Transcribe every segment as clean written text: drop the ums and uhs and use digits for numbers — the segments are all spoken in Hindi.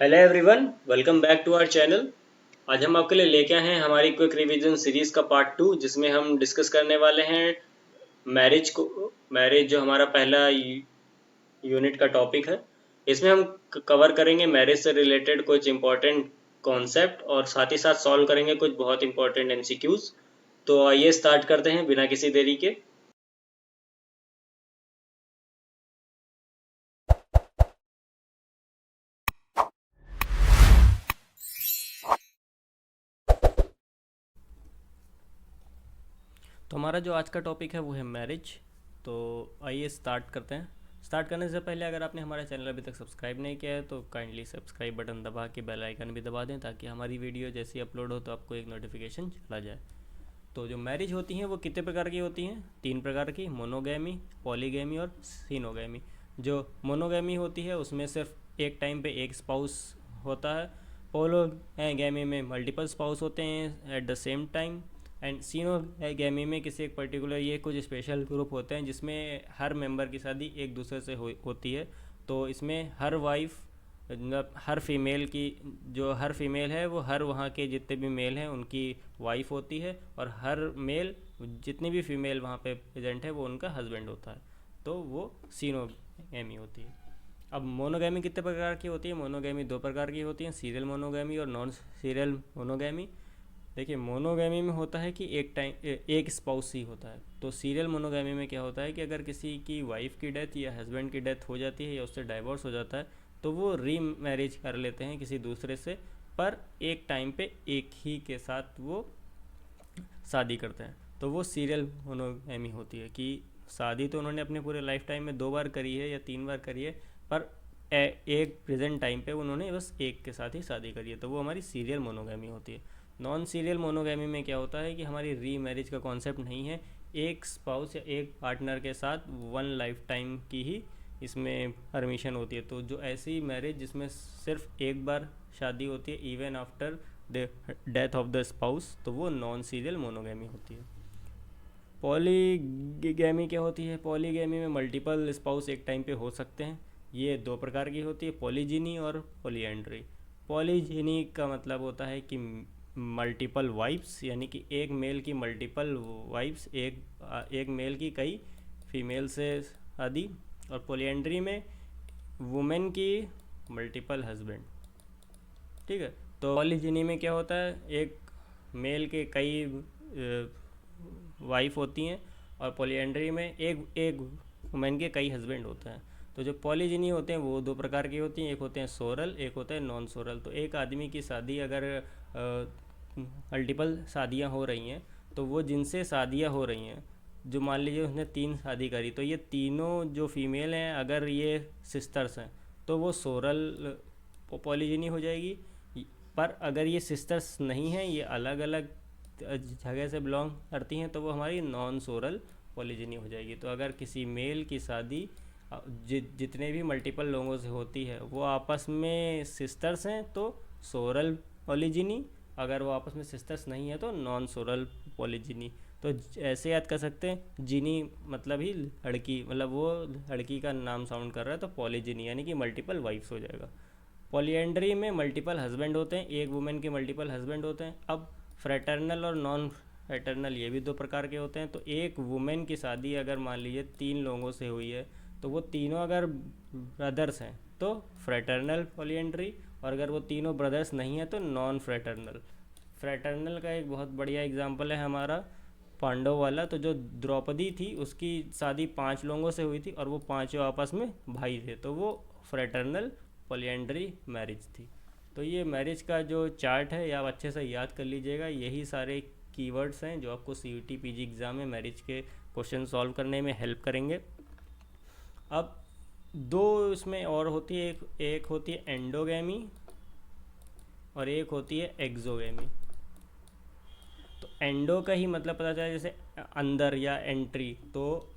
Hello everyone, welcome back to our channel. आज हम आपके लिए लेके आए हैं हमारी क्विक रिवीजन सीरीज का पार्ट 2, जिसमें हम डिस्कस करने वाले हैं मैरिज जो हमारा पहला यूनिट का टॉपिक है। इसमें हम कवर करेंगे मैरिज से रिलेटेड कुछ इंपॉर्टेंट कॉन्सेप्ट और साथ ही साथ सॉल्व करेंगे कुछ बहुत इंपॉर्टेंट एमसीक्यूज। तो आइए स्टार्ट करते हैं बिना किसी देरी के। तो हमारा जो आज का टॉपिक है वो है मैरिज। तो आइए स्टार्ट करते हैं। स्टार्ट करने से पहले अगर आपने हमारा चैनल अभी तक सब्सक्राइब नहीं किया है तो काइंडली सब्सक्राइब बटन दबा के बेल आइकन भी दबा दें, ताकि हमारी वीडियो जैसी अपलोड हो तो आपको एक नोटिफिकेशन चला जाए। तो जो मैरिज होती हैं वो कितने प्रकार की होती हैं? 3 प्रकार की, मोनोगैमी, पॉलीगैमी और सीनोगैमी। जो मोनोगैमी होती है उसमें सिर्फ एक टाइम पे एक स्पाउस होता है। पोलोगैमी में मल्टीपल स्पाउस होते हैं at the same time. And cenogamy में किसी एक पर्टिकुलर ये कुछ स्पेशल ग्रुप होते हैं जिसमें हर मेंबर की शादी एक दूसरे से होती है। तो इसमें हर वाइफ, मतलब हर फीमेल की, जो हर फीमेल है वो हर वहाँ के जितने भी मेल हैं उनकी वाइफ होती है, और हर मेल जितनी भी फीमेल वहाँ पे प्रेजेंट है वो उनका हस्बैंड होता है। तो वो सीनोगैमी होती है। अब मोनोगैमी कितने प्रकार की होती है? मोनोगैमी 2 प्रकार की होती हैं, सीरियल मोनोगैमी और नॉन सीरियल मोनोगैमी। देखिए, मोनोगैमी में होता है कि एक स्पाउस ही होता है। तो सीरियल मोनोगैमी में क्या होता है कि अगर किसी की वाइफ की डेथ या हस्बैंड की डेथ हो जाती है या उससे डाइवोर्स हो जाता है तो वो री मैरिज कर लेते हैं किसी दूसरे से, पर एक टाइम पे एक ही के साथ वो शादी करते हैं। तो वो सीरियल मोनोगैमी होती है कि शादी तो उन्होंने अपने पूरे लाइफ टाइम में 2 बार करी है या 3 बार करी है, पर एक प्रेजेंट टाइम पे उन्होंने बस एक के साथ ही शादी करी है। तो वो हमारी सीरियल मोनोगैमी होती है। नॉन सीरियल मोनोगैमी में क्या होता है कि हमारी री मैरिज का कॉन्सेप्ट नहीं है। एक स्पाउस या एक पार्टनर के साथ वन लाइफ टाइम की ही इसमें परमिशन होती है। तो जो ऐसी मैरिज जिसमें सिर्फ एक बार शादी होती है even after the death of the spouse, तो वो नॉन सीरियल मोनोगैमी होती है। पॉलीगैमी क्या होती है? पॉलीगैमी में मल्टीपल स्पाउस एक टाइम पे हो सकते हैं। ये 2 प्रकार की होती है, पॉलीजिनी और पॉलीएंड्री। पॉलीजिनी का मतलब होता है कि मल्टीपल वाइफ्स, यानी कि एक मेल की मल्टीपल वाइफ्स, एक मेल की कई फीमेल से शादी। और पॉलीएंड्री में वुमेन की मल्टीपल हस्बैंड। ठीक है। तो पॉलीजिनी में क्या होता है, एक मेल के कई वाइफ होती हैं, और पॉलीएंड्री में एक एक वुमेन के कई हस्बैंड होते हैं। तो जो पॉलीजिनी होते हैं वो 2 प्रकार की होती हैं, एक होते हैं सोरल, एक होता है नॉन सोरल। तो एक आदमी की शादी अगर मल्टीपल शादियां हो रही हैं, तो वो जिनसे शादियां हो रही हैं, जो मान लीजिए उसने 3 शादी करी, तो ये तीनों जो फीमेल हैं अगर ये सिस्टर्स हैं तो वो सोरल पॉलीजिनी हो जाएगी। पर अगर ये सिस्टर्स नहीं हैं, ये अलग अलग जगह से बिलोंग करती हैं, तो वो हमारी नॉन सोरल पॉलीजिनी हो जाएगी। तो अगर किसी मेल की शादी जितने भी मल्टीपल लोगों से होती है वो आपस में सिस्टर्स हैं तो सोरल पॉलीजिनी, अगर वो आपस में सिस्टर्स नहीं है तो नॉन सोरल पॉलीजिनी। तो ऐसे याद कर सकते हैं, जिनी मतलब ही लड़की, मतलब वो लड़की का नाम साउंड कर रहा है, तो पॉलीजिनी यानी कि मल्टीपल वाइफ्स हो जाएगा। पॉलीएंड्री में मल्टीपल हस्बैंड होते हैं, एक वुमेन के मल्टीपल हस्बैंड होते हैं। अब फ्रेटर्नल और नॉन फ्रेटर्नल ये भी 2 प्रकार के होते हैं। तो एक वुमेन की शादी अगर मान लीजिए 3 लोगों से हुई है, तो वो तीनों अगर ब्रदर्स हैं तो फ्रेटर्नल पॉलीएंड्री, और अगर वो तीनों ब्रदर्स नहीं हैं तो नॉन फ्रेटर्नल। फ्रेटर्नल का एक बहुत बढ़िया एग्जाम्पल है हमारा पांडव वाला। तो जो द्रौपदी थी उसकी शादी 5 लोगों से हुई थी और वो पांचों आपस में भाई थे, तो वो फ्रेटर्नल पॉलीएंड्री मैरिज थी। तो ये मैरिज का जो चार्ट है ये आप अच्छे से याद कर लीजिएगा। यही सारे कीवर्ड्स हैं जो आपको सीयूटी पीजी एग्ज़ाम में मैरिज के क्वेश्चन सॉल्व करने में हेल्प करेंगे। अब 2 इसमें और होती है, एक होती है एंडोगैमी और एक होती है एक्सोगैमी। तो एंडो का ही मतलब पता चला जैसे अंदर या एंट्री। तो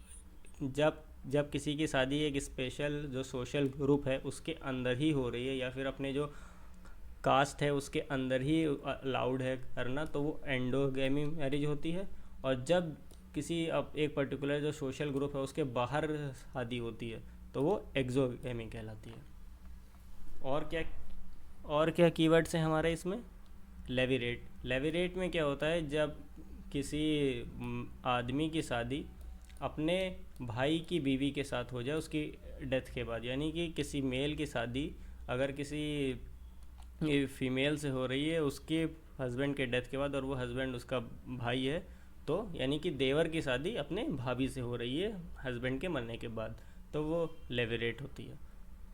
जब जब किसी की शादी एक स्पेशल जो सोशल ग्रुप है उसके अंदर ही हो रही है, या फिर अपने जो कास्ट है उसके अंदर ही अलाउड है करना, तो वो एंडोगेमी मैरिज होती है। और जब किसी अब एक पर्टिकुलर जो सोशल ग्रुप है उसके बाहर शादी होती है तो वो एक्सोगेमी कहलाती है। और क्या और क्या कीवर्ड्स हैं हमारे इसमें? लेविरेट। लेविरेट में क्या होता है, जब किसी आदमी की शादी अपने भाई की बीवी के साथ हो जाए उसकी डेथ के बाद, यानी कि किसी मेल की शादी अगर किसी फीमेल से हो रही है उसके हस्बैंड के डेथ के बाद, और वो हस्बैंड उसका भाई है, तो यानी कि देवर की शादी अपने भाभी से हो रही है हस्बैंड के मरने के बाद, तो वो लेविरेट होती है।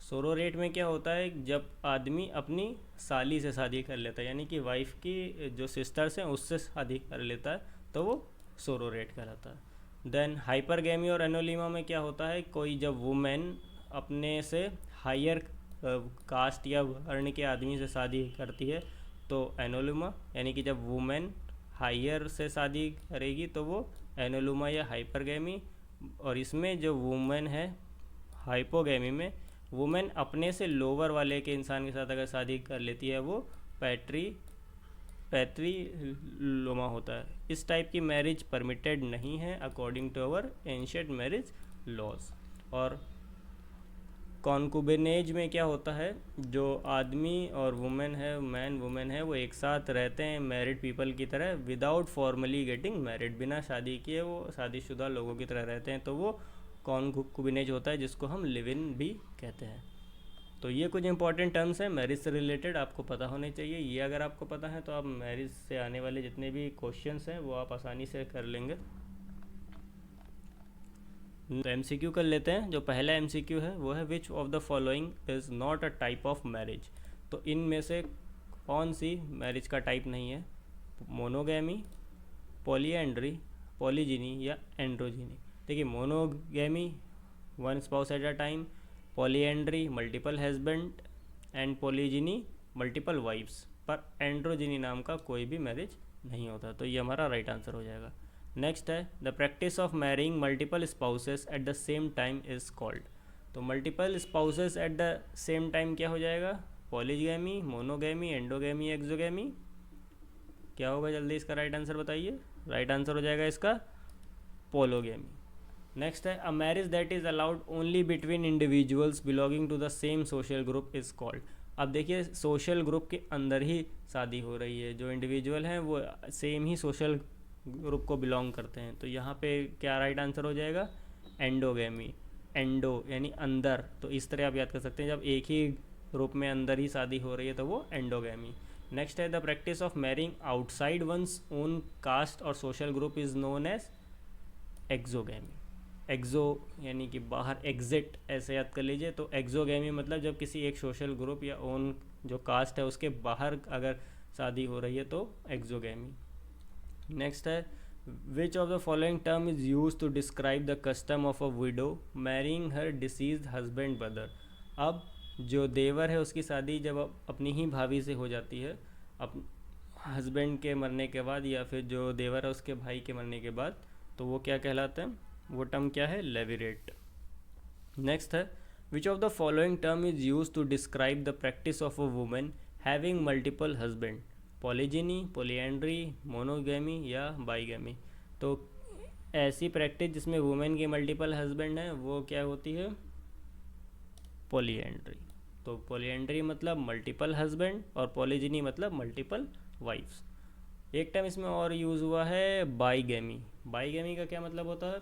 सोरोरेट में क्या होता है, जब आदमी अपनी साली से शादी कर लेता है, यानी कि वाइफ की जो सिस्टर्स हैं उससे शादी कर लेता है, तो वो सोरोरेट कहलाता है। देन हाइपरगैमी और एनोलिमा में क्या होता है, कोई जब वुमेन अपने से हायर कास्ट या वर्ण के आदमी से शादी करती है तो एनोलुमा, यानी कि जब वुमेन हायर से शादी करेगी तो वो एनोलुमा या हाइपरगैमी। और इसमें जो वुमेन है हाइपोगैमी में, वुमेन अपने से लोअर वाले के इंसान के साथ अगर शादी कर लेती है वो पैट्रीलोमा होता है। इस टाइप की मैरिज परमिटेड नहीं है according to our ancient marriage laws. और कॉन्कुबिनेज में क्या होता है, जो आदमी और वुमेन है, मैन वुमेन है, वो एक साथ रहते हैं मैरिड पीपल की तरह विदाउट फॉर्मली गेटिंग मैरिड, बिना शादी किए वो शादीशुदा लोगों की तरह रहते हैं, तो वो कॉन्कुबिनेज होता है, जिसको हम लिव इन भी कहते हैं। तो ये कुछ इंपॉर्टेंट टर्म्स हैं मैरिज से रिलेटेड, आपको पता होने चाहिए। ये अगर आपको पता है तो आप मैरिज से आने वाले जितने भी क्वेश्चंस हैं वो आप आसानी से कर लेंगे। तो एमसीक्यू कर लेते हैं। जो पहला एमसीक्यू है वो है which of the following is not a type of marriage. तो इनमें से कौन सी मैरिज का टाइप नहीं है? मोनोगैमी, पॉलीएंड्री, पॉलीजिनी या एंड्रोजिनी। देखिए, monogamy one spouse at a time, polyandry multiple husband, and polygyny multiple wives, पर एंड्रोजिनी नाम का कोई भी मैरिज नहीं होता। तो ये हमारा राइट आंसर हो जाएगा। नेक्स्ट है the practice of marrying multiple spouses at the same time is called. तो multiple spouses at the same time क्या हो जाएगा? Polygamy, monogamy, endogamy, exogamy. क्या होगा, जल्दी इसका राइट आंसर बताइए। राइट आंसर हो जाएगा इसका पोलोगैमी। नेक्स्ट है a marriage that is allowed only between individuals belonging to the same social group is called. अब देखिए, सोशल ग्रुप के अंदर ही शादी हो रही है, जो इंडिविजुअल हैं वो सेम ही सोशल ग्रुप को बिलोंग करते हैं, तो यहाँ पे क्या राइट आंसर हो जाएगा? एंडोगैमी। एंडो यानी अंदर, तो इस तरह आप याद कर सकते हैं, जब एक ही ग्रुप में अंदर ही शादी हो रही है तो वो एंडोगैमी। नेक्स्ट है the practice of marrying outside one's own caste और social group is known as exogamy. Exo यानी कि बाहर, एग्जिट ऐसे याद कर लीजिए। तो एक्सोगैमी मतलब जब किसी एक सोशल ग्रुप या ओन जो कास्ट है उसके बाहर अगर शादी हो रही है तो एक्सोगैमी। नेक्स्ट है which of the following term is use to describe the custom of a widow marrying her deceased husband brother. अब जो देवर है उसकी शादी जब अपनी ही भाभी से हो जाती है अप हस्बैंड के मरने के बाद, या फिर जो देवर है उसके भाई के मरने के बाद, तो वो क्या कहलाते हैं? वो टर्म क्या है? लेविरेट। नेक्स्ट है which of the following term is use to describe the practice of a women having multiple husband. Polygyny, polyandry, monogamy या बाईगैमी। तो ऐसी प्रैक्टिस जिसमें वुमेन के मल्टीपल हस्बैंड हैं वो क्या होती है? पॉलीएंड्री। तो पॉलीएंड्री मतलब मल्टीपल हस्बैंड और पॉलीजिनी मतलब मल्टीपल वाइफ्स। एक टाइम इसमें और यूज़ हुआ है बाईगैमी। बाईगैमी का क्या मतलब होता है?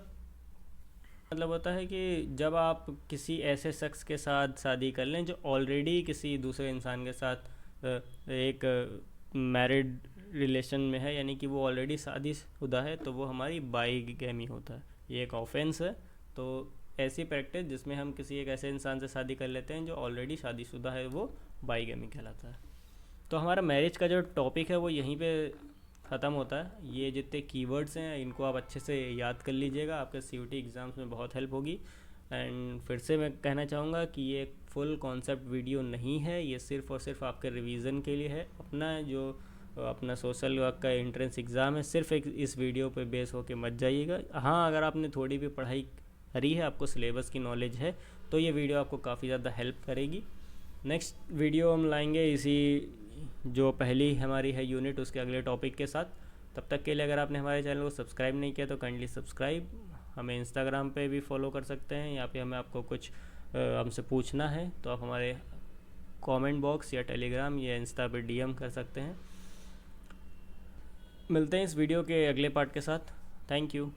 मतलब होता है कि जब आप किसी ऐसे शख्स के साथ शादी कर लें जो ऑलरेडी किसी दूसरे इंसान के साथ एक मैरिड रिलेशन में है, यानी कि वो ऑलरेडी शादीशुदा है, तो वो हमारी बाईगैमी होता है। ये एक ऑफेंस है। तो ऐसी प्रैक्टिस जिसमें हम किसी एक ऐसे इंसान से शादी कर लेते हैं जो ऑलरेडी शादीशुदा है वो बाईगैमी कहलाता है। तो हमारा मैरिज का जो टॉपिक है वो यहीं पे ख़त्म होता है। ये जितने कीवर्ड्स हैं इनको आप अच्छे से याद कर लीजिएगा, आपके सीयूटी एग्ज़ाम्स में बहुत हेल्प होगी। एंड फिर से मैं कहना चाहूँगा कि ये फुल कॉन्सेप्ट वीडियो नहीं है, ये सिर्फ़ और सिर्फ आपके रिवीजन के लिए है। अपना सोशल वर्क का एंट्रेंस एग्ज़ाम है, सिर्फ एक इस वीडियो पे बेस होके मत जाइएगा। हाँ, अगर आपने थोड़ी भी पढ़ाई करी है, आपको सिलेबस की नॉलेज है, तो ये वीडियो आपको काफ़ी ज़्यादा हेल्प करेगी। नेक्स्ट वीडियो हम लाएंगे इसी जो पहली हमारी है यूनिट उसके अगले टॉपिक के साथ। तब तक के लिए अगर आपने हमारे चैनल को सब्सक्राइब नहीं किया तो काइंडली सब्सक्राइब। हमें इंस्टाग्राम पे भी फॉलो कर सकते हैं, या पे हमें आपको कुछ हमसे पूछना है तो आप हमारे कमेंट बॉक्स या टेलीग्राम या इंस्टा पे डीएम कर सकते हैं। मिलते हैं इस वीडियो के अगले पार्ट के साथ। Thank you.